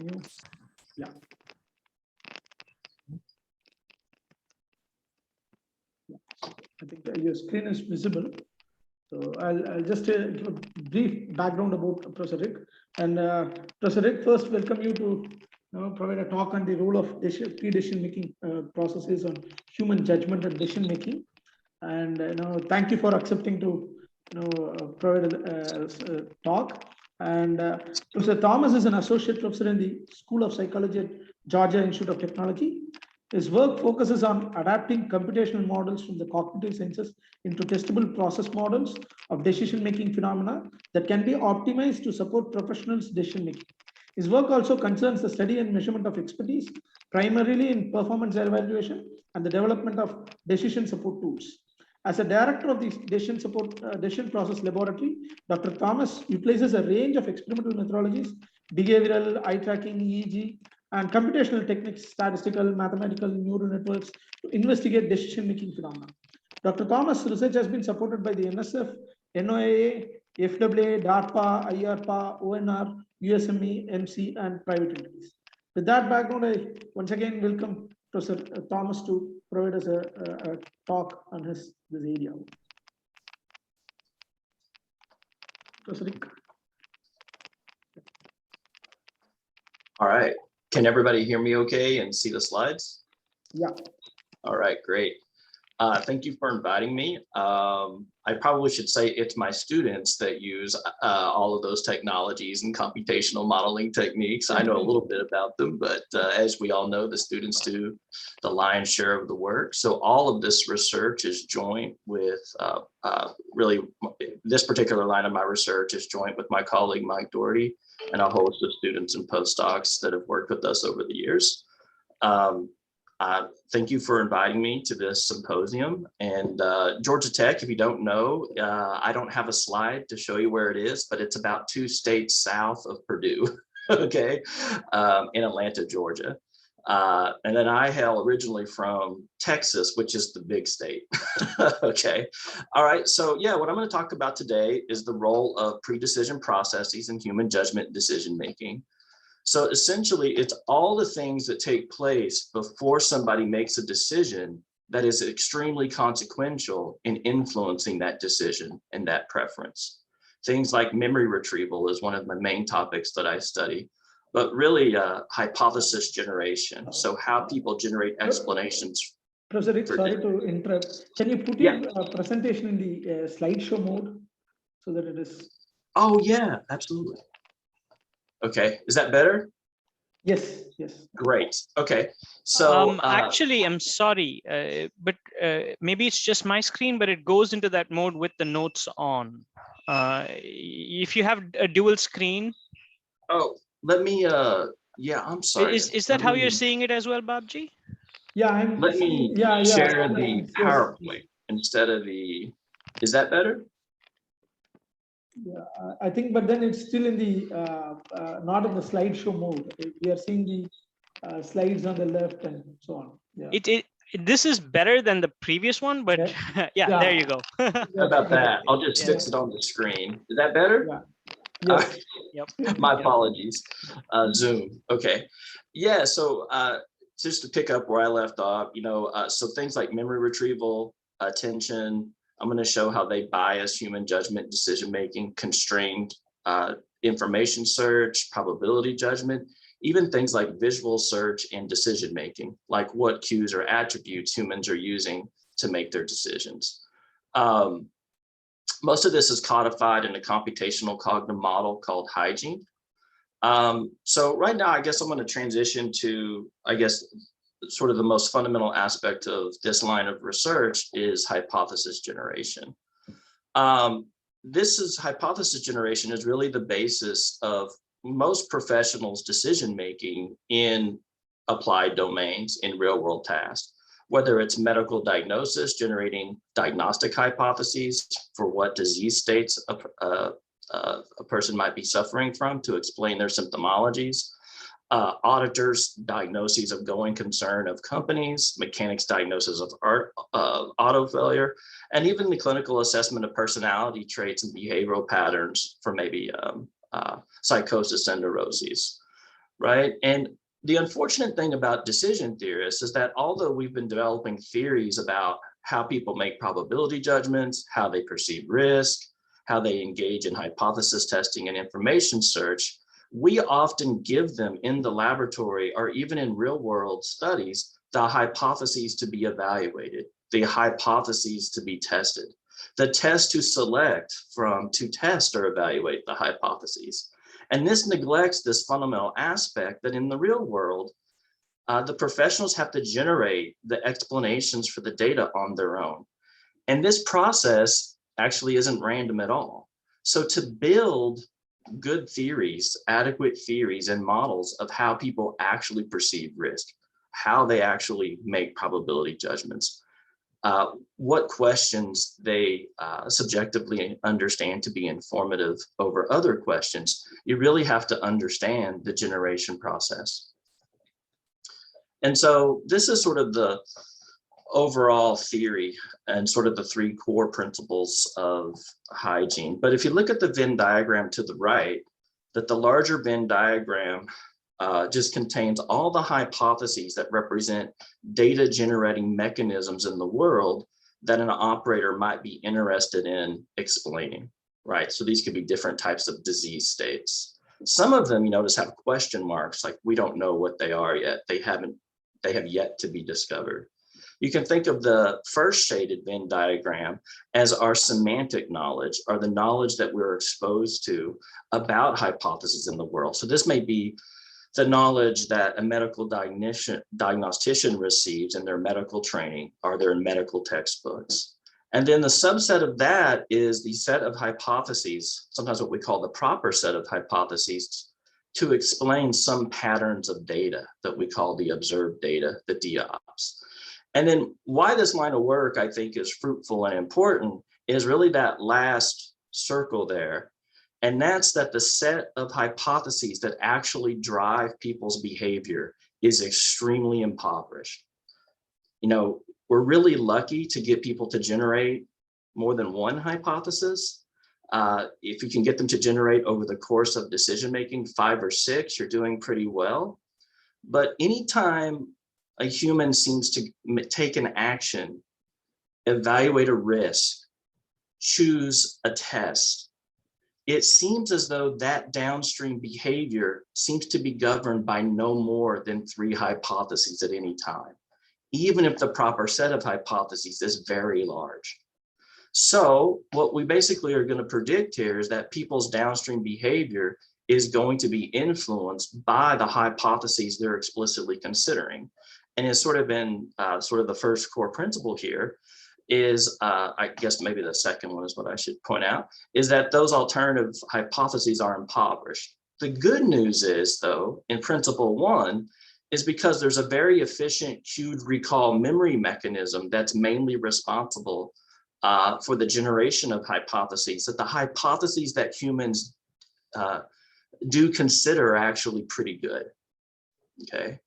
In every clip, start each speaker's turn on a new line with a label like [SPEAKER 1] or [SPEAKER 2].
[SPEAKER 1] Yeah. I think your screen is visible. So I'll just give a brief background about Professor Rick. And Professor Rick, first welcome you to provide a talk on the role of pre-decision making processes on human judgment and decision making. And thank you for accepting to provide a talk. And Professor Thomas is an associate professor in the School of Psychology at Georgia Institute of Technology. His work focuses on adapting computational models from the cognitive sciences into testable process models of decision-making phenomena that can be optimized to support professionals' decision-making. His work also concerns the study and measurement of expertise, primarily in performance evaluation and the development of decision support tools. As a director of the decision process laboratory, Dr. Thomas utilizes a range of experimental methodologies, behavioral, eye tracking, EEG, and computational techniques, statistical, mathematical, neural networks to investigate decision-making phenomena. Dr. Thomas' research has been supported by the NSF, NOAA, FAA, DARPA, IARPA, ONR, USMC, and private entities. With that background, I once again welcome Professor Thomas to provide us a talk on this area. Professor Rick.
[SPEAKER 2] All right. Can everybody hear me okay and see the slides?
[SPEAKER 1] Yeah.
[SPEAKER 2] All right, great. Thank you for inviting me. I probably should say it's my students that use all of those technologies and computational modeling techniques. I know a little bit about them, but as we all know, the students do the lion's share of the work. So all of this research is joint with, really, this particular line of my research is joint with my colleague, Mike Doherty, and a host of students and postdocs that have worked with us over the years. Thank you for inviting me to this symposium. And Georgia Tech, if you don't know, I don't have a slide to show you where it is, but it's about 2 states south of Purdue, okay, in Atlanta, Georgia. And then I hail originally from Texas, which is the big state, okay. All right, so yeah, what I'm going to talk about today is the role of pre-decision processes in human judgment decision-making. So essentially, it's all the things that take place before somebody makes a decision that is extremely consequential in influencing that decision and that preference. Things like memory retrieval is one of my main topics that I study, but really hypothesis generation. So how people generate explanations.
[SPEAKER 1] Professor Rick, sorry to interrupt. Can you put your presentation in the slideshow mode so that it is?
[SPEAKER 2] Oh yeah, absolutely. Okay, is that better?
[SPEAKER 1] Yes, yes.
[SPEAKER 2] Great. Okay, so
[SPEAKER 3] actually, I'm sorry, but maybe it's just my screen, but it goes into that mode with the notes on. If you have a dual screen.
[SPEAKER 2] Oh, let me. Yeah, I'm sorry.
[SPEAKER 3] Is that how you're seeing it as well, Babji?
[SPEAKER 1] Yeah,
[SPEAKER 2] let me share the PowerPoint instead of the. Is that better?
[SPEAKER 1] Yeah, I think, but then it's still in the not in the slideshow mode. We are seeing the slides on the left and so on. Yeah.
[SPEAKER 3] This is better than the previous one, but yeah, there you go.
[SPEAKER 2] How about that? I'll just fix it on the screen. Is that better?
[SPEAKER 1] Yeah. Yes.
[SPEAKER 3] Yep.
[SPEAKER 2] My apologies. Zoom. Okay. Yeah. So just to pick up where I left off, so things like memory retrieval, attention. I'm going to show how they bias human judgment, decision-making, constrained information search, probability judgment, even things like visual search and decision-making, like what cues or attributes humans are using to make their decisions. Most of this is codified in a computational cognitive model called hygiene. So right now, I guess I'm going to transition to, sort of the most fundamental aspect of this line of research is hypothesis generation. Hypothesis generation is really the basis of most professionals' decision-making in applied domains in real-world tasks, whether it's medical diagnosis, generating diagnostic hypotheses for what disease states a person might be suffering from to explain their symptomologies, auditors' diagnoses of going concern of companies, mechanics' diagnosis of auto failure, and even the clinical assessment of personality traits and behavioral patterns for maybe psychosis and neuroses. right? And the unfortunate thing about decision theorists is that although we've been developing theories about how people make probability judgments, how they perceive risk, how they engage in hypothesis testing and information search, we often give them in the laboratory or even in real world studies, the hypotheses to be evaluated, the hypotheses to be tested, the test to select from to test or evaluate the hypotheses. And this neglects this fundamental aspect that in the real world, the professionals have to generate the explanations for the data on their own. And this process actually isn't random at all. So to build good theories, adequate theories and models of how people actually perceive risk, how they actually make probability judgments, what questions they subjectively understand to be informative over other questions, you really have to understand the generation process. And so this is sort of the overall theory and sort of the three core principles of hygiene. But if you look at the Venn diagram to the right, that the larger Venn diagram just contains all the hypotheses that represent data generating mechanisms in the world that an operator might be interested in explaining, right? So these could be different types of disease states. Some of them, you notice, have question marks, like we don't know what they are yet. They have yet to be discovered. You can think of the first shaded Venn diagram as our semantic knowledge, or the knowledge that we're exposed to about hypotheses in the world. So this may be the knowledge that a medical diagnostician receives in their medical training or their medical textbooks. And then the subset of that is the set of hypotheses, sometimes what we call the proper set of hypotheses, to explain some patterns of data that we call the observed data, the DOPS. And then why this line of work I think is fruitful and important is really that last circle there. And that's that the set of hypotheses that actually drive people's behavior is extremely impoverished. You know, we're really lucky to get people to generate more than one hypothesis. If you can get them to generate over the course of decision-making 5 or 6, you're doing pretty well. But anytime a human seems to take an action, evaluate a risk, choose a test, it seems as though that downstream behavior seems to be governed by no more than 3 hypotheses at any time, even if the proper set of hypotheses is very large. So what we basically are going to predict here is that people's downstream behavior is going to be influenced by the hypotheses they're explicitly considering. And it's sort of been sort of the first core principle here is, I guess maybe the second one is what I should point out, is that those alternative hypotheses are impoverished. The good news is, though, in principle 1, is because there's a very efficient cued recall memory mechanism that's mainly responsible for the generation of hypotheses, that the hypotheses that humans do consider are actually pretty good, okay?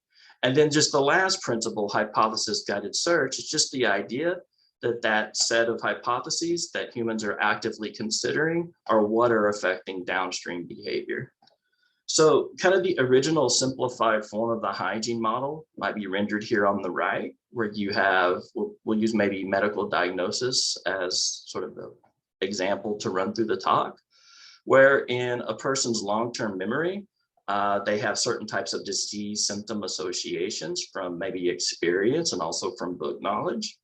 [SPEAKER 2] And then just the last principle, hypothesis guided search, is just the idea that that set of hypotheses that humans are actively considering are what are affecting downstream behavior. So kind of the original simplified form of the hygiene model might be rendered here on the right, where you have, we'll use maybe medical diagnosis as sort of the example to run through the talk, where in a person's long-term memory, they have certain types of disease symptom associations from maybe experience and also from book knowledge.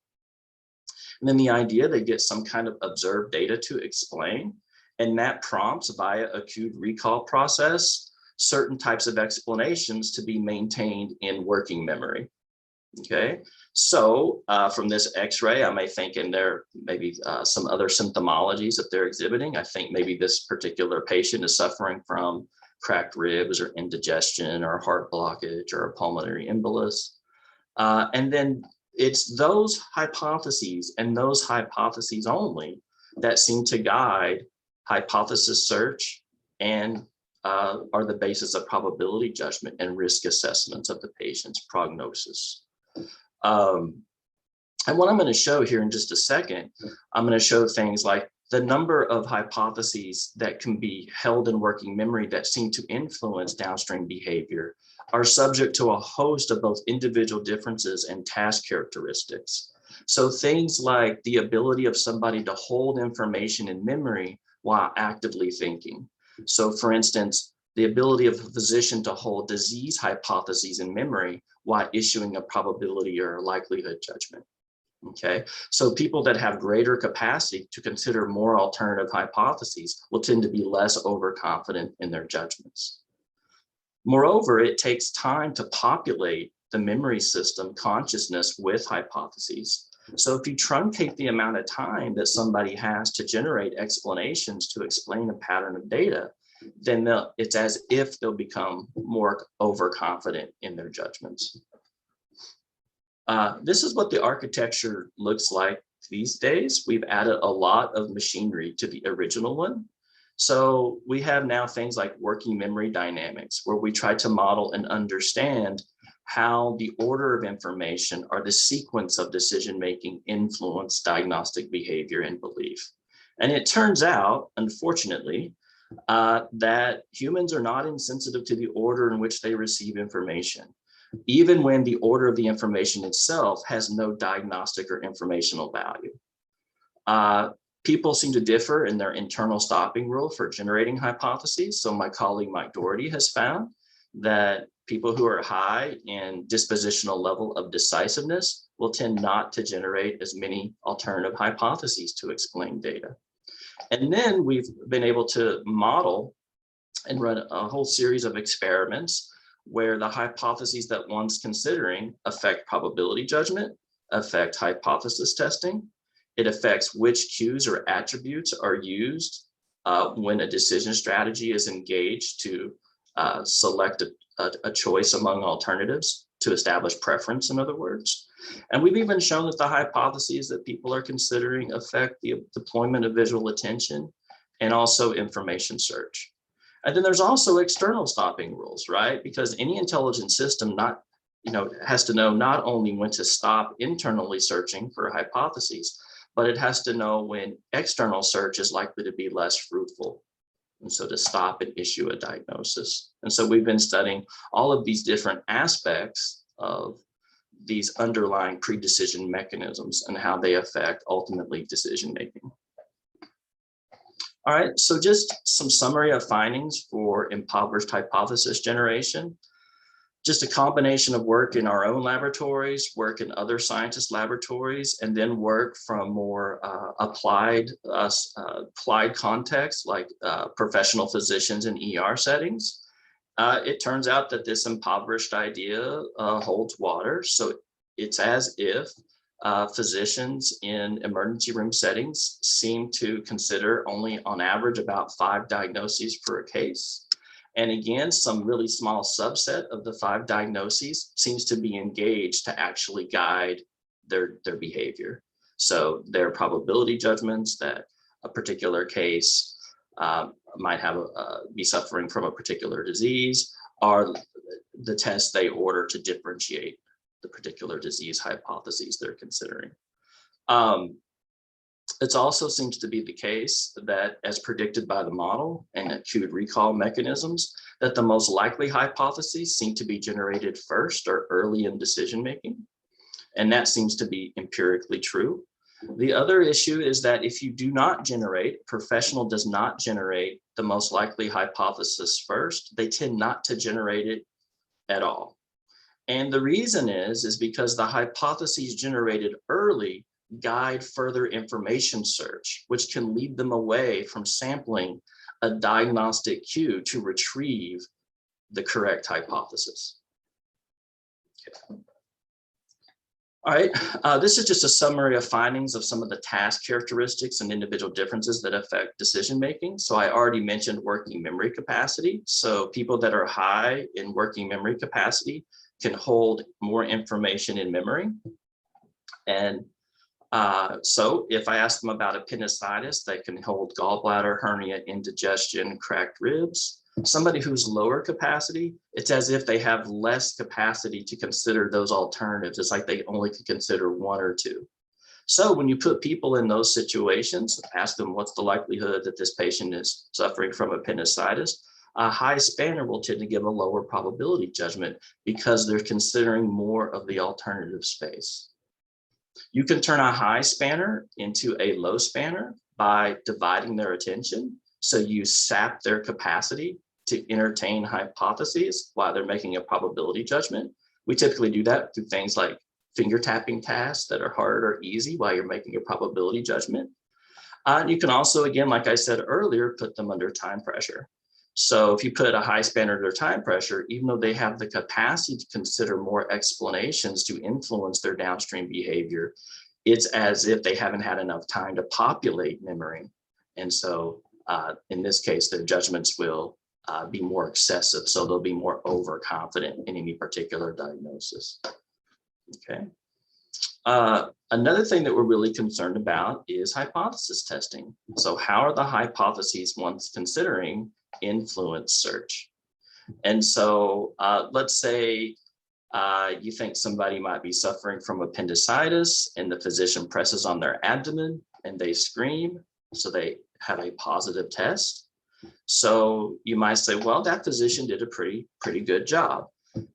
[SPEAKER 2] And then the idea they get some kind of observed data to explain, and that prompts via a cued recall process certain types of explanations to be maintained in working memory. Okay, so from this x-ray, I may think in there maybe some other symptomologies that they're exhibiting. I think maybe this particular patient is suffering from cracked ribs or indigestion or heart blockage or a pulmonary embolus. And then it's those hypotheses and those hypotheses only that seem to guide hypothesis search and are the basis of probability judgment and risk assessments of the patient's prognosis. And what I'm going to show here in just a second, I'm going to show things like the number of hypotheses that can be held in working memory that seem to influence downstream behavior are subject to a host of both individual differences and task characteristics. So things like the ability of somebody to hold information in memory while actively thinking. So for instance, the ability of a physician to hold disease hypotheses in memory while issuing a probability or likelihood judgment. Okay, so people that have greater capacity to consider more alternative hypotheses will tend to be less overconfident in their judgments. Moreover, it takes time to populate the memory system consciousness with hypotheses. So if you truncate the amount of time that somebody has to generate explanations to explain a pattern of data, then it's as if they'll become more overconfident in their judgments. This is what the architecture looks like these days. We've added a lot of machinery to the original one. So we have now things like working memory dynamics, where we try to model and understand how the order of information or the sequence of decision-making influence diagnostic behavior and belief. And it turns out, unfortunately, that humans are not insensitive to the order in which they receive information, even when the order of the information itself has no diagnostic or informational value. People seem to differ in their internal stopping rule for generating hypotheses. So my colleague Mike Doherty has found that people who are high in dispositional level of decisiveness will tend not to generate as many alternative hypotheses to explain data. And then we've been able to model and run a whole series of experiments where the hypotheses that one's considering affect probability judgment, affect hypothesis testing. It affects which cues or attributes are used when a decision strategy is engaged to select a choice among alternatives, to establish preference, in other words. And we've even shown that the hypotheses that people are considering affect the deployment of visual attention and also information search. And then there's also external stopping rules, right? Because any intelligent system has to know not only when to stop internally searching for hypotheses, but it has to know when external search is likely to be less fruitful. And so to stop and issue a diagnosis. And so we've been studying all of these different aspects of these underlying pre-decision mechanisms and how they affect ultimately decision-making. All right, so just some summary of findings for impoverished hypothesis generation. Just a combination of work in our own laboratories, work in other scientists' laboratories, and then work from more applied contexts like professional physicians in ER settings. It turns out that this impoverished idea holds water. So it's as if physicians in emergency room settings seem to consider only on average about 5 diagnoses for a case. And again, some really small subset of the 5 diagnoses seems to be engaged to actually guide their behavior. So their probability judgments that a particular case might be suffering from a particular disease are the tests they order to differentiate the particular disease hypotheses they're considering. It also seems to be the case that, as predicted by the model and acute recall mechanisms, that the most likely hypotheses seem to be generated first or early in decision-making. And that seems to be empirically true. The other issue is that if you do not generate, professional does not generate the most likely hypothesis first, they tend not to generate it at all. And the reason is because the hypotheses generated early guide further information search, which can lead them away from sampling a diagnostic cue to retrieve the correct hypothesis. Okay. All right, this is just a summary of findings of some of the task characteristics and individual differences that affect decision-making. So I already mentioned working memory capacity. So people that are high in working memory capacity can hold more information in memory. And so if I ask them about appendicitis, they can hold gallbladder, hernia, indigestion, cracked ribs. Somebody who's lower capacity, it's as if they have less capacity to consider those alternatives. It's like they only can consider 1 or 2. So when you put people in those situations, ask them what's the likelihood that this patient is suffering from appendicitis, a high spanner will tend to give a lower probability judgment because they're considering more of the alternative space. You can turn a high spanner into a low spanner by dividing their attention. So you sap their capacity to entertain hypotheses while they're making a probability judgment. We typically do that through things like finger tapping tasks that are hard or easy while you're making a probability judgment. You can also, again, like I said earlier, put them under time pressure. So if you put a high spanner under time pressure, even though they have the capacity to consider more explanations to influence their downstream behavior, it's as if they haven't had enough time to populate memory. And so in this case, their judgments will be more excessive. So they'll be more overconfident in any particular diagnosis. Okay. Another thing that we're really concerned about is hypothesis testing. So how are the hypotheses one's considering influence search? And so let's say you think somebody might be suffering from appendicitis and the physician presses on their abdomen and they scream, so they have a positive test. So you might say, well, that physician did a pretty good job.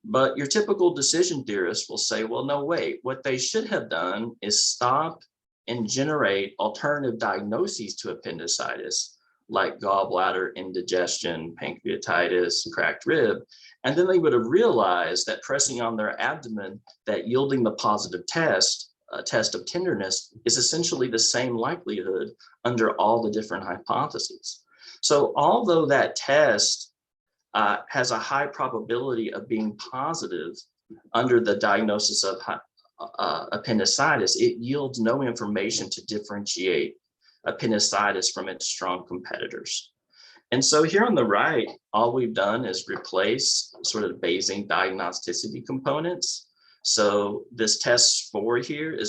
[SPEAKER 2] But your typical decision theorist will say, well, no, wait, what they should have done is stop and generate alternative diagnoses to appendicitis, like gallbladder indigestion, pancreatitis, cracked rib. And then they would have realized that pressing on their abdomen, that yielding the positive test, a test of tenderness, is essentially the same likelihood under all the different hypotheses. So although that test has a high probability of being positive under the diagnosis of appendicitis, it yields no information to differentiate appendicitis from its strong competitors. And so here on the right, all we've done is replace sort of Bayesian diagnosticity components. So this test score here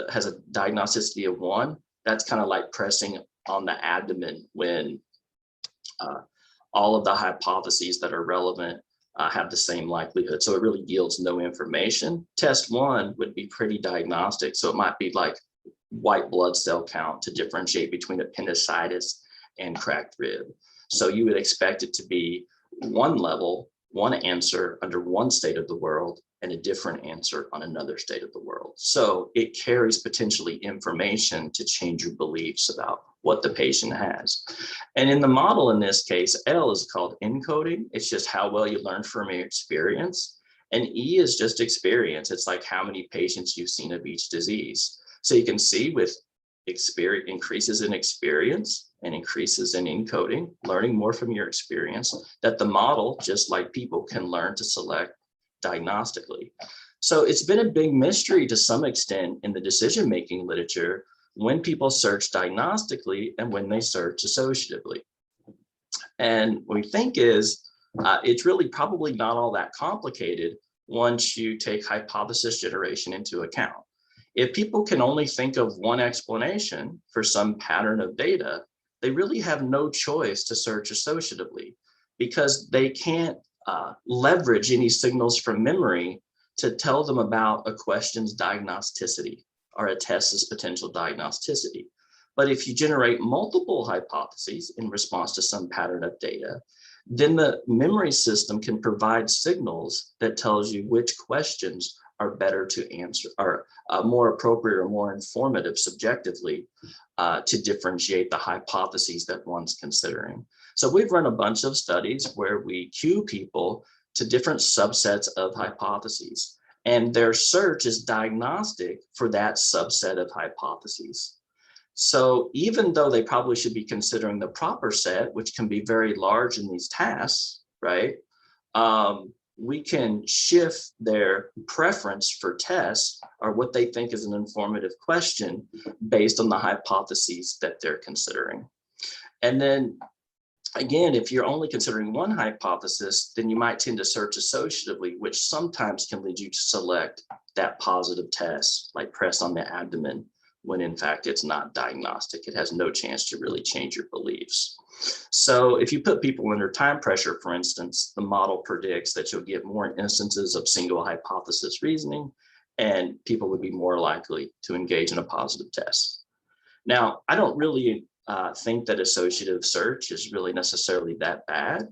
[SPEAKER 2] has a diagnosticity of 1. That's kind of like pressing on the abdomen when all of the hypotheses that are relevant have the same likelihood. So it really yields no information. Test 1 would be pretty diagnostic. So it might be like white blood cell count to differentiate between appendicitis and cracked rib. So you would expect it to be one level, one answer under one state of the world and a different answer on another state of the world. So it carries potentially information to change your beliefs about what the patient has. And in the model in this case, L is called encoding. It's just how well you learn from your experience. And E is just experience. It's like how many patients you've seen of each disease. So you can see with increases in experience and increases in encoding, learning more from your experience, that the model, just like people, can learn to select diagnostically. So it's been a big mystery to some extent in the decision-making literature when people search diagnostically and when they search associatively. And what we think is it's really probably not all that complicated once you take hypothesis generation into account. If people can only think of one explanation for some pattern of data, they really have no choice to search associatively because they can't leverage any signals from memory to tell them about a question's diagnosticity or a test's potential diagnosticity. But if you generate multiple hypotheses in response to some pattern of data, then the memory system can provide signals that tells you which questions are better to answer, or more appropriate or more informative subjectively to differentiate the hypotheses that one's considering. So we've run a bunch of studies where we queue people to different subsets of hypotheses, and their search is diagnostic for that subset of hypotheses. So even though they probably should be considering the proper set, which can be very large in these tasks, right? We can shift their preference for tests or what they think is an informative question based on the hypotheses that they're considering. And then again, if you're only considering one hypothesis, then you might tend to search associatively, which sometimes can lead you to select that positive test, like press on the abdomen, when in fact it's not diagnostic. It has no chance to really change your beliefs. So if you put people under time pressure, for instance, the model predicts that you'll get more instances of single hypothesis reasoning and people would be more likely to engage in a positive test. Now, I don't really think that associative search is really necessarily that bad.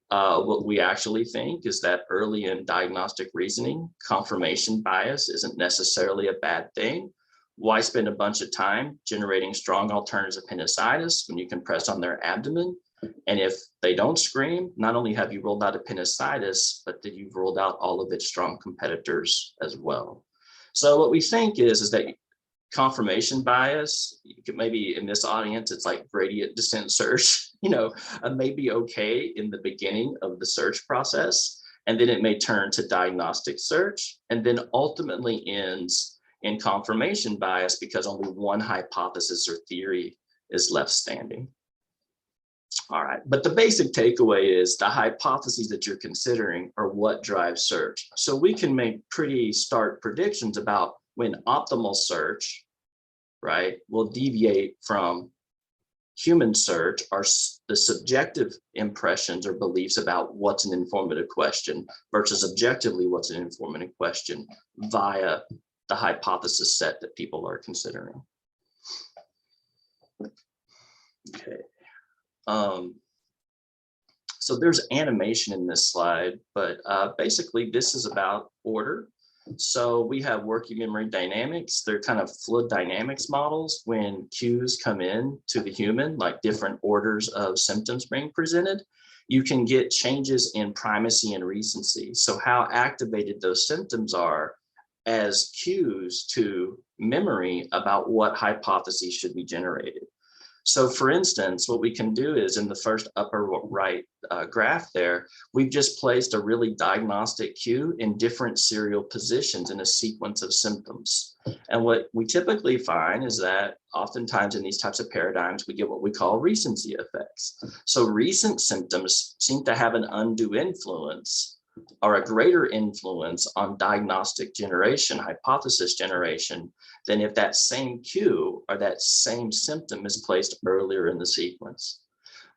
[SPEAKER 2] What we actually think is that early in diagnostic reasoning, confirmation bias isn't necessarily a bad thing. Why spend a bunch of time generating strong alternatives of appendicitis when you can press on their abdomen? And if they don't scream, not only have you ruled out appendicitis, but that you've ruled out all of its strong competitors as well. So what we think is that confirmation bias, you could maybe in this audience, it's like gradient descent search, may be okay in the beginning of the search process, and then it may turn to diagnostic search, and then ultimately ends in confirmation bias because only one hypothesis or theory is left standing. All right, but the basic takeaway is the hypotheses that you're considering are what drives search. So we can make pretty stark predictions about when optimal search, right, will deviate from human search are the subjective impressions or beliefs about what's an informative question versus objectively what's an informative question via the hypothesis set that people are considering. Okay. So there's animation in this slide, but basically this is about order. So we have working memory dynamics. They're kind of fluid dynamics models when cues come in to the human, like different orders of symptoms being presented. You can get changes in primacy and recency. So how activated those symptoms are as cues to memory about what hypotheses should be generated. So for instance, what we can do is in the first upper right graph there, we've just placed a really diagnostic cue in different serial positions in a sequence of symptoms. And what we typically find is that oftentimes in these types of paradigms, we get what we call recency effects. So recent symptoms seem to have an undue influence or a greater influence on diagnostic generation, hypothesis generation, than if that same cue or that same symptom is placed earlier in the sequence.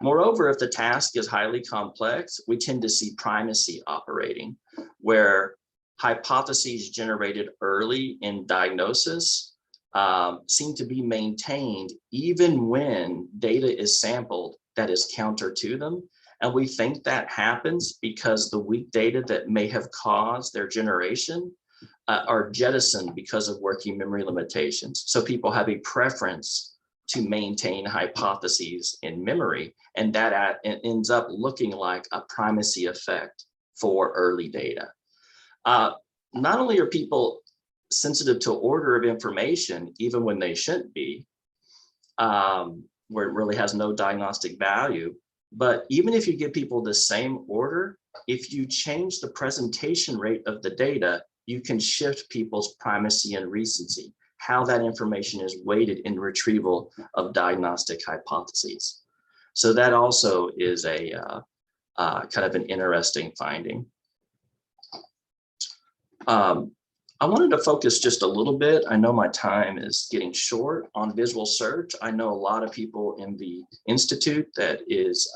[SPEAKER 2] Moreover, if the task is highly complex, we tend to see primacy operating, where hypotheses generated early in diagnosis seem to be maintained even when data is sampled that is counter to them. And we think that happens because the weak data that may have caused their generation are jettisoned because of working memory limitations. So people have a preference to maintain hypotheses in memory, and that ends up looking like a primacy effect for early data. Not only are people sensitive to order of information, even when they shouldn't be, where it really has no diagnostic value, but even if you give people the same order, if you change the presentation rate of the data, you can shift people's primacy and recency, how that information is weighted in retrieval of diagnostic hypotheses. So that also is a kind of an interesting finding. I wanted to focus just a little bit. I know my time is getting short on visual search. I know a lot of people in the institute that is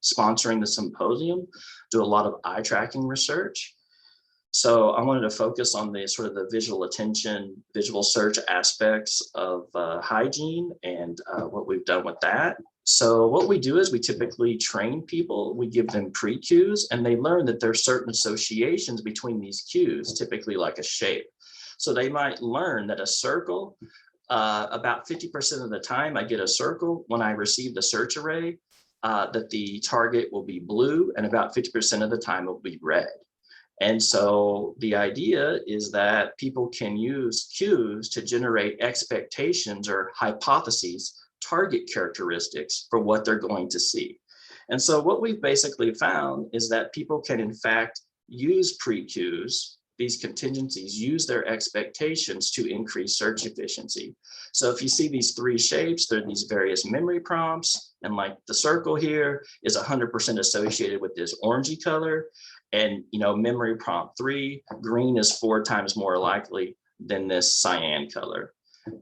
[SPEAKER 2] sponsoring the symposium do a lot of eye tracking research. So I wanted to focus on the sort of the visual attention, visual search aspects of hygiene and what we've done with that. So what we do is we typically train people, we give them pre-cues, and they learn that there are certain associations between these cues, typically like a shape. So they might learn that a circle, about 50% of the time I get a circle when I receive the search array, that the target will be blue, and about 50% of the time it will be red. And so the idea is that people can use cues to generate expectations or hypotheses, target characteristics for what they're going to see. And so what we've basically found is that people can in fact use pre-cues, these contingencies, use their expectations to increase search efficiency. So if you see these three shapes, there are these various memory prompts, and like the circle here is 100% associated with this orangey color. And memory prompt 3, green is 4 times more likely than this cyan color,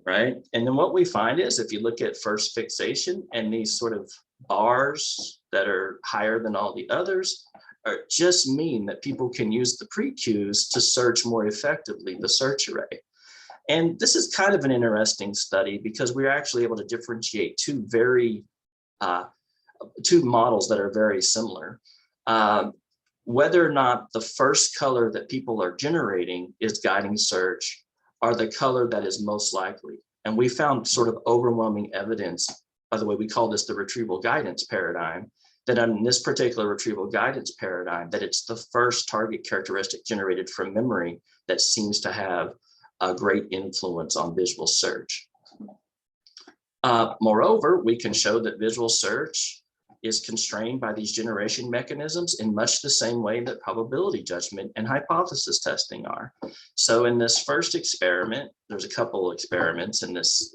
[SPEAKER 2] right? And then what we find is if you look at first fixation and these sort of bars that are higher than all the others, just mean that people can use the pre-Qs to search more effectively the search array. And this is kind of an interesting study because we're actually able to differentiate two models that are very similar. Whether or not the first color that people are generating is guiding search are the color that is most likely. And we found sort of overwhelming evidence, by the way, we call this the retrieval guidance paradigm, that in this particular retrieval guidance paradigm, that it's the first target characteristic generated from memory that seems to have a great influence on visual search. Moreover, we can show that visual search is constrained by these generation mechanisms in much the same way that probability judgment and hypothesis testing are. So in this first experiment, there's a couple of experiments in this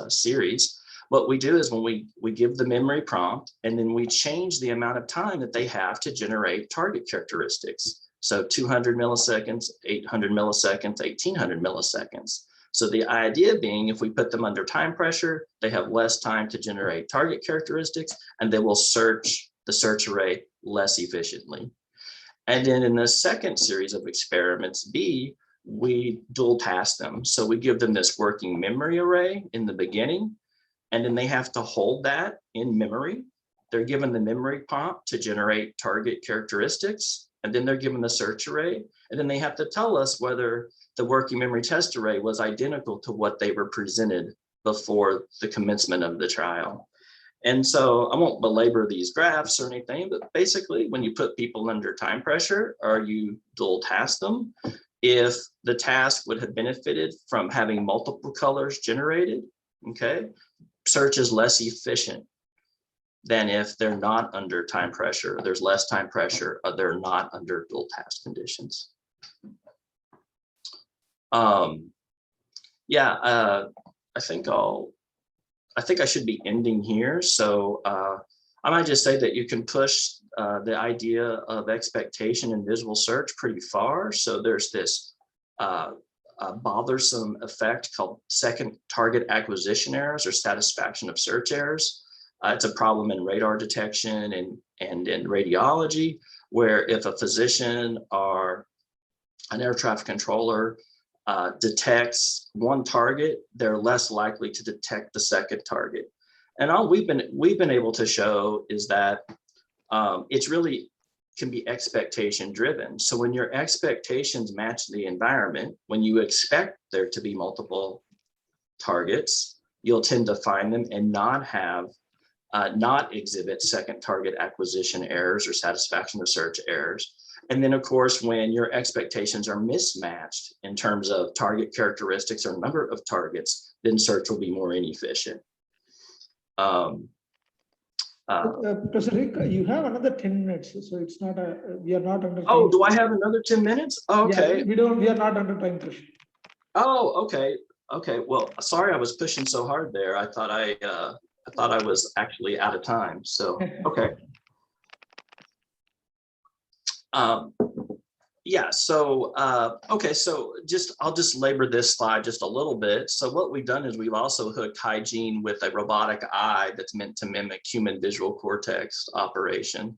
[SPEAKER 2] series. What we do is when we give the memory prompt, and then we change the amount of time that they have to generate target characteristics. So 200 milliseconds, 800 milliseconds, 1800 milliseconds. So the idea being, if we put them under time pressure, they have less time to generate target characteristics, and they will search the search array less efficiently. And then in the second series of experiments, B, we dual task them. So we give them this working memory array in the beginning, and then they have to hold that in memory. They're given the memory prompt to generate target characteristics, and then they're given the search array, and then they have to tell us whether the working memory test array was identical to what they were presented before the commencement of the trial. And so I won't belabor these graphs or anything, but basically when you put people under time pressure or you dual task them, if the task would have benefited from having multiple colors generated, okay, search is less efficient than if they're not under time pressure, there's less time pressure, or they're not under dual task conditions. I think I should be ending here. So I might just say that you can push the idea of expectation in visual search pretty far. So there's this bothersome effect called second target acquisition errors or satisfaction of search errors. It's a problem in radar detection and in radiology, where if a physician or an air traffic controller detects one target, they're less likely to detect the second target. And all we've been able to show is that it's really can be expectation driven. So when your expectations match the environment, when you expect there to be multiple targets, you'll tend to find them and not exhibit second target acquisition errors or satisfaction of search errors. And then of course, when your expectations are mismatched in terms of target characteristics or number of targets, then search will be more inefficient.
[SPEAKER 1] Professor Rick, you have another 10 minutes, so it's not we are not under.
[SPEAKER 2] Oh, do I have another 10 minutes? Okay.
[SPEAKER 1] Yeah, we are not under time pressure.
[SPEAKER 2] Oh, okay. Okay. Well, sorry, I was pushing so hard there. I thought I was actually out of time. So, okay. Yeah, so, okay, so I'll just labor this slide just a little bit. So what we've done is we've also hooked hygiene with a robotic eye that's meant to mimic human visual cortex operation.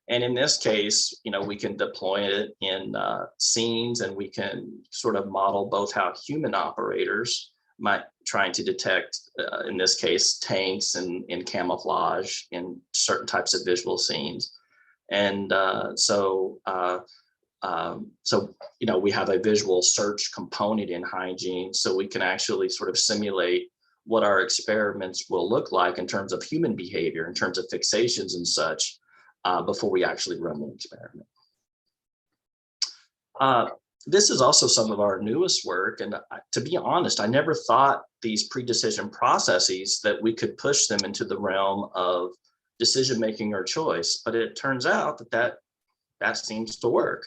[SPEAKER 2] And in this case, you know, we can deploy it in scenes, and we can sort of model both how human operators might trying to detect, in this case, tanks and in camouflage in certain types of visual scenes. And so you know, we have a visual search component in hygiene, so we can actually sort of simulate what our experiments will look like in terms of human behavior, in terms of fixations and such, before we actually run the experiment. This is also some of our newest work, and to be honest, I never thought these pre-decision processes that we could push them into the realm of decision making or choice, but it turns out that seems to work.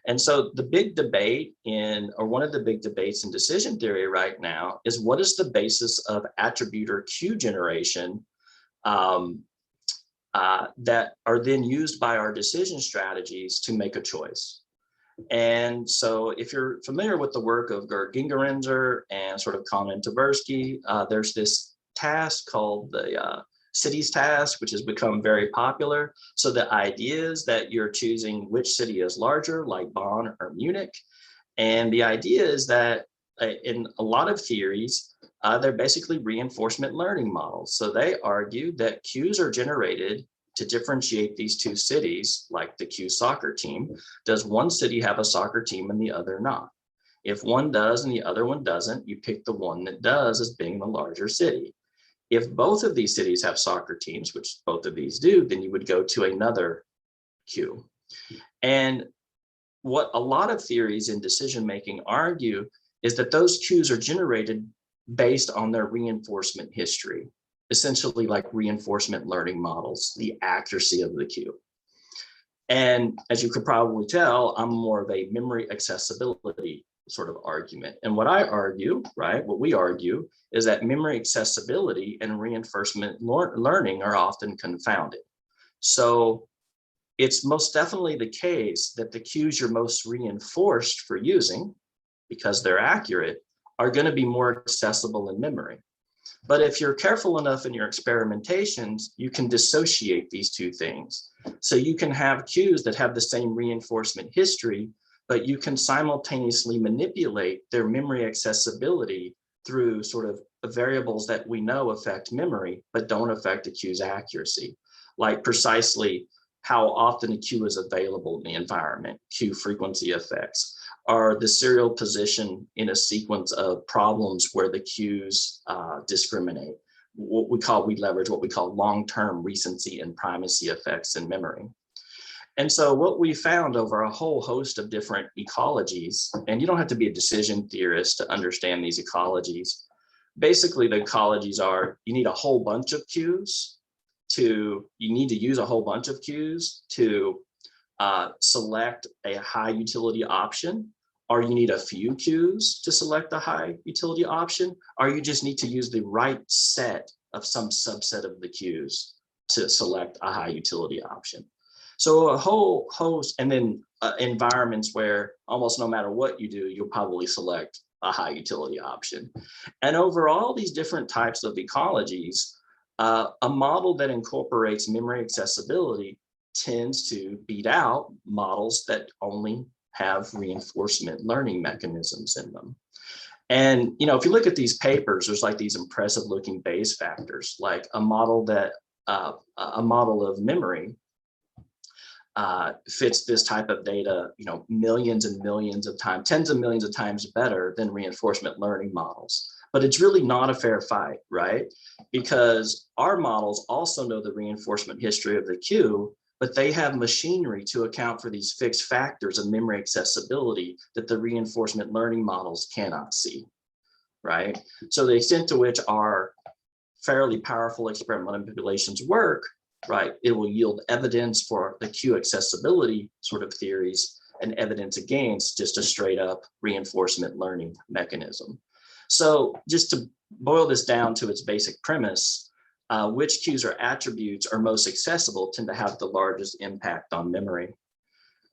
[SPEAKER 2] And so the big debate one of the big debates in decision theory right now is, what is the basis of attribute or cue generation that are then used by our decision strategies to make a choice? And so if you're familiar with the work of Gerd Gingerenzer and sort of Colin Tversky, there's this task called the cities task, which has become very popular. So the idea is that you're choosing which city is larger, like Bonn or Munich. And the idea is that in a lot of theories, they're basically reinforcement learning models. So they argue that cues are generated to differentiate these two cities, like the cue soccer team. Does one city have a soccer team and the other not? If one does and the other one doesn't, you pick the one that does as being the larger city. If both of these cities have soccer teams, which both of these do, then you would go to another cue. And what a lot of theories in decision making argue is that those cues are generated based on their reinforcement history, essentially like reinforcement learning models, the accuracy of the cue. And as you could probably tell, I'm more of a memory accessibility sort of argument. And what I argue, right, what we argue is that memory accessibility and reinforcement learning are often confounded. So it's most definitely the case that the cues you're most reinforced for using, because they're accurate, are going to be more accessible in memory. But if you're careful enough in your experimentations, you can dissociate these two things. So you can have cues that have the same reinforcement history, but you can simultaneously manipulate their memory accessibility through sort of variables that we know affect memory, but don't affect the cue's accuracy, like precisely how often a cue is available in the environment, cue frequency effects, or the serial position in a sequence of problems where the cues discriminate. We leverage what we call long-term recency and primacy effects in memory. And so what we found over a whole host of different ecologies, and you don't have to be a decision theorist to understand these ecologies. Basically, the ecologies are, you need a whole bunch of cues you need to use a whole bunch of cues to select a high utility option, or you need a few cues to select a high utility option, or you just need to use the right set of some subset of the cues to select a high utility option. So a whole host, and then environments where almost no matter what you do, you'll probably select a high utility option. And over all these different types of ecologies, a model that incorporates memory accessibility tends to beat out models that only have reinforcement learning mechanisms in them. And if you look at these papers, there's like these impressive looking Bayes factors, like a model of memory fits this type of data, millions and millions of times, tens of millions of times better than reinforcement learning models. But it's really not a fair fight, right? Because our models also know the reinforcement history of the cue, but they have machinery to account for these fixed factors of memory accessibility that the reinforcement learning models cannot see, right? So the extent to which our fairly powerful experimental manipulations work, right, it will yield evidence for the cue accessibility sort of theories and evidence against just a straight up reinforcement learning mechanism. So just to boil this down to its basic premise, which cues or attributes are most accessible tend to have the largest impact on memory.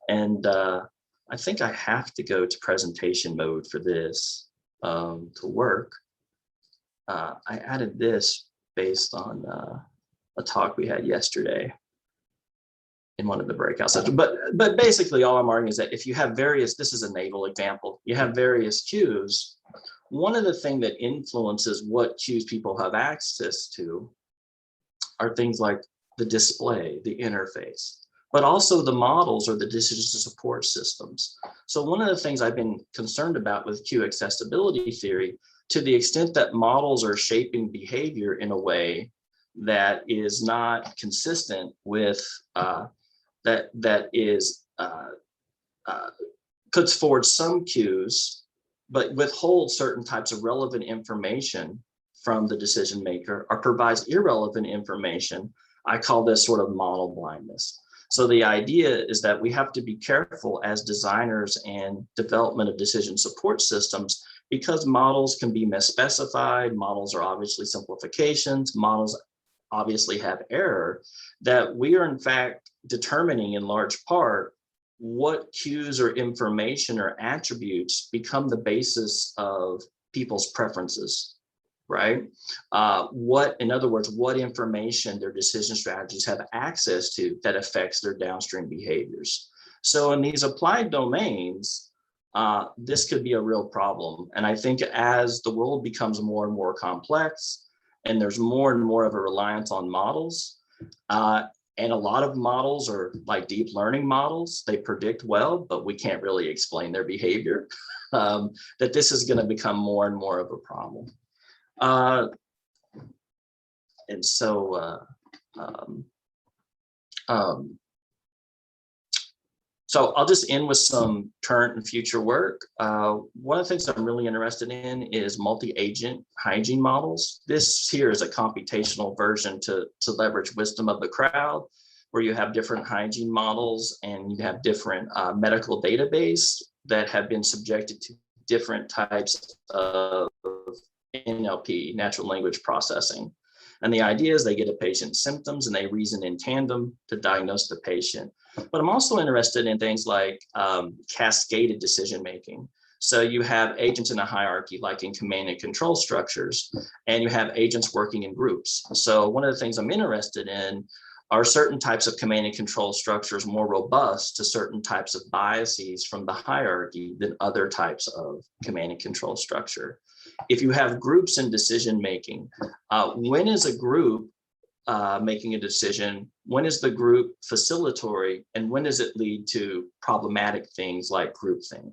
[SPEAKER 2] And I think I have to go to presentation mode for this to work. I added this based on a talk we had yesterday in one of the breakout sessions. But basically all I'm arguing is that if you have various, this is a naval example, you have various cues, one of the things that influences what cues people have access to are things like the display, the interface, but also the models or the decision support systems. So one of the things I've been concerned about with cue accessibility theory, to the extent that models are shaping behavior in a way that is not consistent with, puts forward some cues, but withholds certain types of relevant information from the decision maker or provides irrelevant information. I call this sort of model blindness. So the idea is that we have to be careful as designers and development of decision support systems, because models can be misspecified, models are obviously simplifications, models obviously have error, that we are in fact determining in large part what cues or information or attributes become the basis of people's preferences right? In other words, what information their decision strategies have access to that affects their downstream behaviors. So in these applied domains, this could be a real problem. And I think as the world becomes more and more complex, and there's more and more of a reliance on models, and a lot of models are like deep learning models, they predict well, but we can't really explain their behavior, that this is going to become more and more of a problem. And so, so I'll just end with some current and future work. One of the things I'm really interested in is multi-agent hygiene models. This here is a computational version to leverage wisdom of the crowd, where you have different hygiene models and you have different medical database that have been subjected to different types of NLP, natural language processing. And the idea is they get a patient's symptoms and they reason in tandem to diagnose the patient. But I'm also interested in things like cascaded decision-making. So you have agents in a hierarchy, like in command and control structures, and you have agents working in groups. So one of the things I'm interested in are certain types of command and control structures more robust to certain types of biases from the hierarchy than other types of command and control structure. If you have groups in decision-making, when is a group making a decision? When is the group facilitatory? And when does it lead to problematic things like groupthink?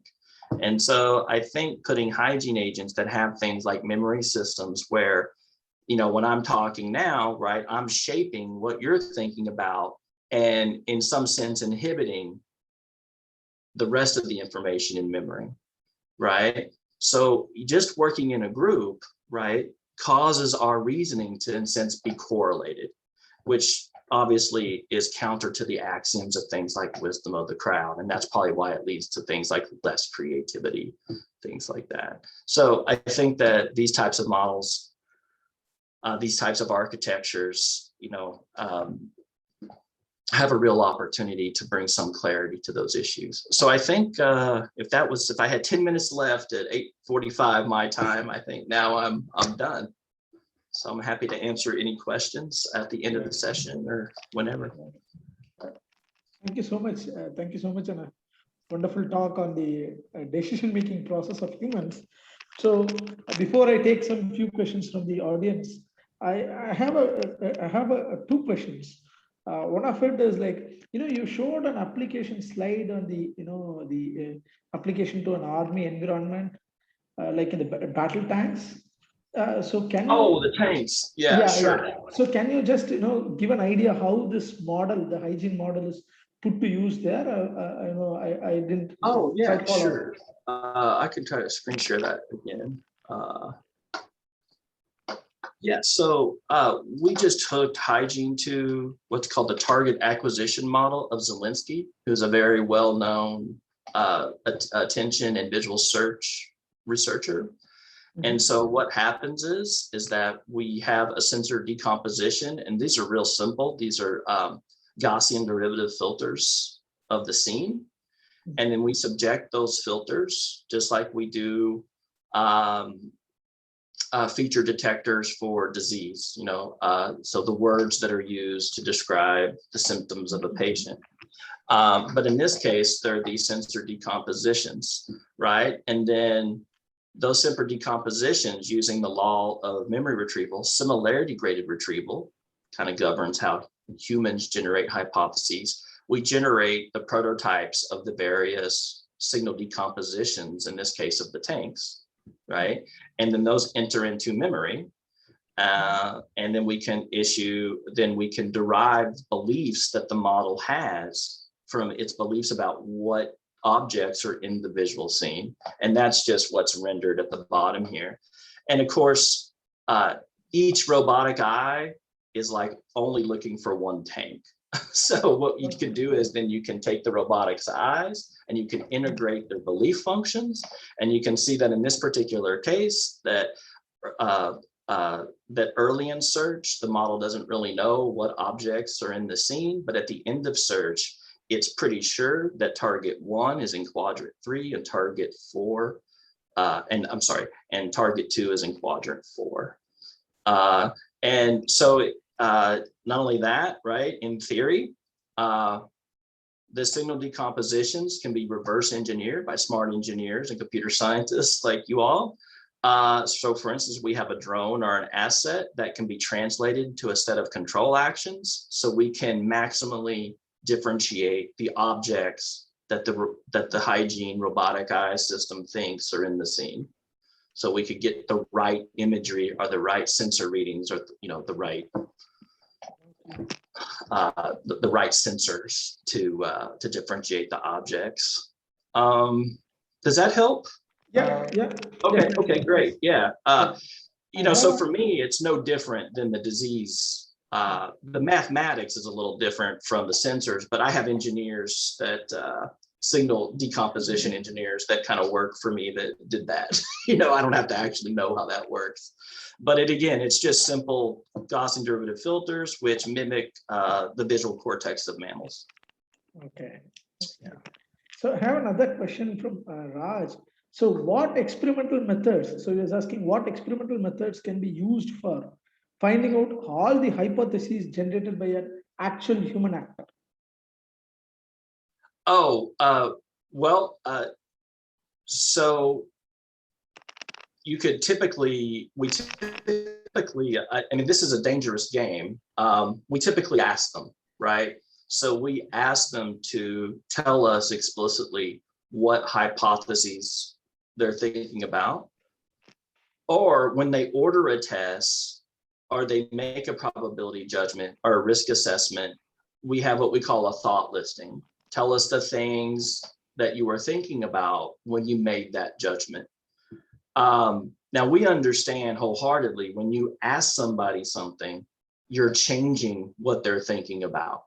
[SPEAKER 2] And so I think putting hygiene agents that have things like memory systems where, you know, when I'm talking now, right, I'm shaping what you're thinking about and in some sense inhibiting the rest of the information in memory, right? So just working in a group, right, causes our reasoning to, in a sense, be correlated, which obviously is counter to the axioms of things like wisdom of the crowd. And that's probably why it leads to things like less creativity, things like that. So I think that these types of models, these types of architectures, you know, have a real opportunity to bring some clarity to those issues. So I think if I had 10 minutes left at 8:45 my time, I think now I'm done. So I'm happy to answer any questions at the end of the session or whenever.
[SPEAKER 1] Thank you so much. Thank you so much, and a wonderful talk on the decision-making process of humans. So before I take some few questions from the audience, I have two questions. One of it is like, you know, you showed an application slide on the, you know, the application to an army environment, like in the battle tanks. So can you?
[SPEAKER 2] Oh, the tanks. Yeah, sure.
[SPEAKER 1] Yeah. So can you just, you know, give an idea how this model, the hygiene model, is put to use there? You know, I didn't.
[SPEAKER 2] Oh, yeah,
[SPEAKER 1] quite follow.
[SPEAKER 2] sure. I can try to screen share that again. Yeah, so we just hooked hygiene to what's called the target acquisition model of Zielinski, who's a very well-known attention and visual search researcher. And so what happens is that we have a sensor decomposition, and these are real simple. These are Gaussian derivative filters of the scene. And then we subject those filters, just like we do feature detectors for disease, you know, so the words that are used to describe the symptoms of a patient. But in this case, there are these sensor decompositions, right? And then those sensor decompositions, using the law of memory retrieval, similarity graded retrieval, kind of governs how humans generate hypotheses. We generate the prototypes of the various signal decompositions, in this case of the tanks, right? And then those enter into memory. And then we can derive beliefs that the model has from its beliefs about what objects are in the visual scene. And that's just what's rendered at the bottom here. And of course, each robotic eye is like only looking for one tank. So what you can do is then you can take the robotic's eyes and you can integrate their belief functions. And you can see that in this particular case that early in search, the model doesn't really know what objects are in the scene, but at the end of search, it's pretty sure that target 1 is in quadrant 3 and target 4, and target 2 is in quadrant 4. And so not only that, right, in theory, the signal decompositions can be reverse engineered by smart engineers and computer scientists like you all. So for instance, we have a drone or an asset that can be translated to a set of control actions. So we can maximally differentiate the objects that the hygiene robotic eye system thinks are in the scene. So we could get the right imagery or the right sensor readings or, the right the right sensors to differentiate the objects. Does that help?
[SPEAKER 1] Yeah, yeah.
[SPEAKER 2] Okay,
[SPEAKER 1] Definitely.
[SPEAKER 2] okay, great. Yeah.
[SPEAKER 1] Yeah.
[SPEAKER 2] So for me, it's no different than the disease. The mathematics is a little different from the sensors, but I have engineers that signal decomposition engineers that kind of work for me that did that. I don't have to actually know how that works. But again, it's just simple Gaussian derivative filters, which mimic the visual cortex of mammals.
[SPEAKER 1] Okay. Yeah. So I have another question from Raj. So what experimental methods, so he was asking what experimental methods can be used for finding out all the hypotheses generated by an actual human actor?
[SPEAKER 2] Oh, so you could typically, I mean, this is a dangerous game. We typically ask them, right? So we ask them to tell us explicitly what hypotheses they're thinking about. Or when they order a test or they make a probability judgment or a risk assessment, we have what we call a thought listing. Tell us the things that you were thinking about when you made that judgment. Now we understand wholeheartedly when you ask somebody something, you're changing what they're thinking about,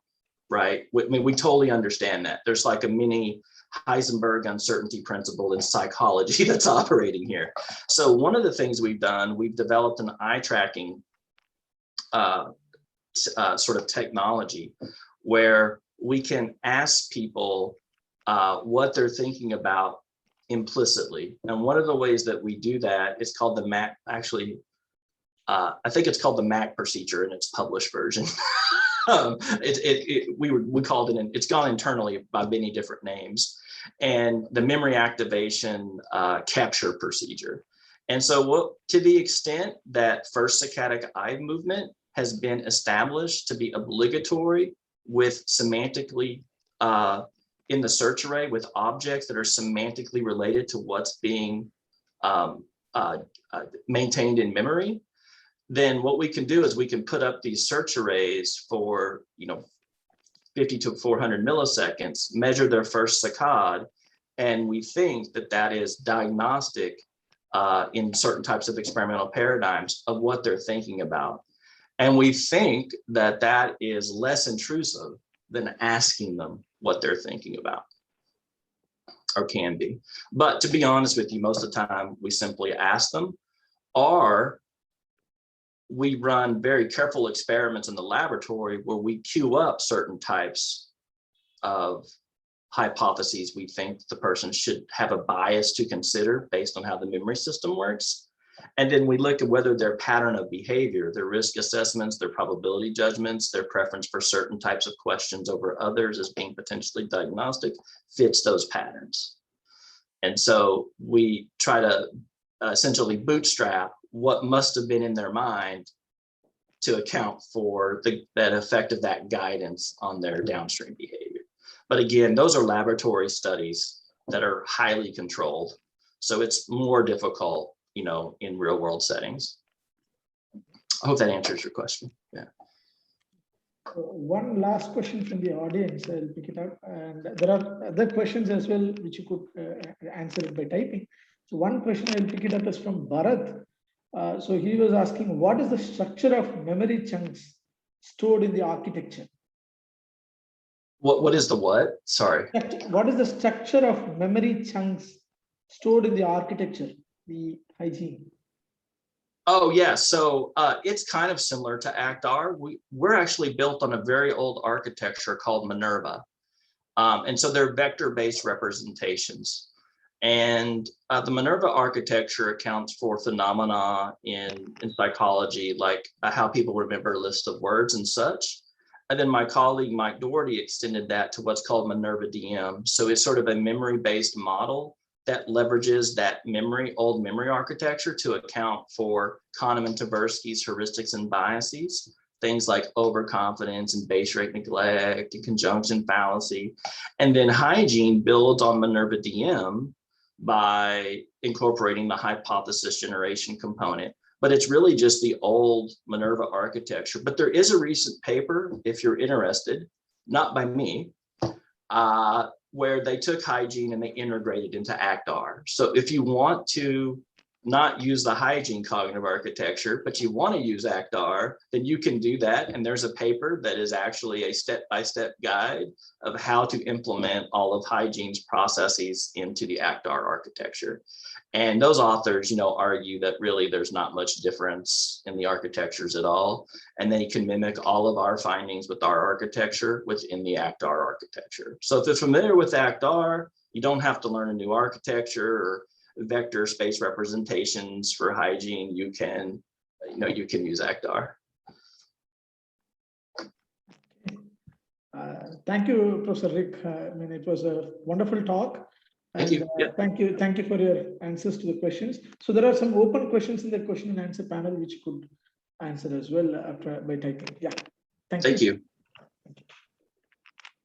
[SPEAKER 2] right? I mean, we totally understand that. There's like a mini Heisenberg uncertainty principle in psychology that's operating here. So one of the things we've done, we've developed an eye tracking sort of technology where we can ask people what they're thinking about implicitly. And one of the ways that we do that is called the MAC, actually, I think it's called the MAC procedure in its published version. We called it, it's gone internally by many different names, and the memory activation capture procedure. And so to the extent that first saccadic eye movement has been established to be obligatory with semantically in the search array with objects that are semantically related to what's being maintained in memory, then what we can do is we can put up these search arrays for 50 to 400 milliseconds, measure their first saccade, and we think that that is diagnostic in certain types of experimental paradigms of what they're thinking about. And we think that that is less intrusive than asking them what they're thinking about, or can be. But to be honest with you, most of the time we simply ask them, or we run very careful experiments in the laboratory where we queue up certain types of hypotheses we think the person should have a bias to consider based on how the memory system works. And then we look at whether their pattern of behavior, their risk assessments, their probability judgments, their preference for certain types of questions over others as being potentially diagnostic fits those patterns. And so we try to essentially bootstrap what must have been in their mind to account for that effect of that guidance on their downstream behavior. But again, those are laboratory studies that are highly controlled. So it's more difficult, in real world settings. I hope that answers your question. Yeah.
[SPEAKER 1] One last question from the audience, I'll pick it up. And there are other questions as well, which you could answer it by typing. So one question I'll pick it up is from Bharat. So he was asking, what is the structure of memory chunks stored in the architecture?
[SPEAKER 2] What is the what? Sorry.
[SPEAKER 1] What is the structure of memory chunks stored in the architecture, the hygiene?
[SPEAKER 2] Oh yeah, so it's kind of similar to ACT-R. We're actually built on a very old architecture called Minerva. And so they're vector-based representations. And the Minerva architecture accounts for phenomena in psychology, like how people remember a list of words and such. And then my colleague, Mike Doherty, extended that to what's called Minerva DM. So it's sort of a memory-based model that leverages that old memory architecture to account for Kahneman and Tversky's heuristics and biases, things like overconfidence and base rate neglect and conjunction fallacy. And then hygiene builds on Minerva DM by incorporating the hypothesis generation component. But it's really just the old Minerva architecture. But there is a recent paper, if you're interested, not by me, where they took hygiene and they integrated into ACT-R. So if you want to not use the hygiene cognitive architecture, but you want to use ACT-R, then you can do that. And there's a paper that is actually a step-by-step guide of how to implement all of hygiene's processes into the ACT-R architecture. And those authors, argue that really there's not much difference in the architectures at all. And they can mimic all of our findings with our architecture within the ACT-R architecture. So if you're familiar with ACT-R, you don't have to learn a new architecture or vector space representations for hygiene. You can use ACT-R.
[SPEAKER 1] Thank you, Professor Rick. It was a wonderful talk.
[SPEAKER 2] Thank you.
[SPEAKER 1] Thank you for your answers to the questions. So there are some open questions in the question and answer panel which you could answer as well by typing. Yeah. Thank you.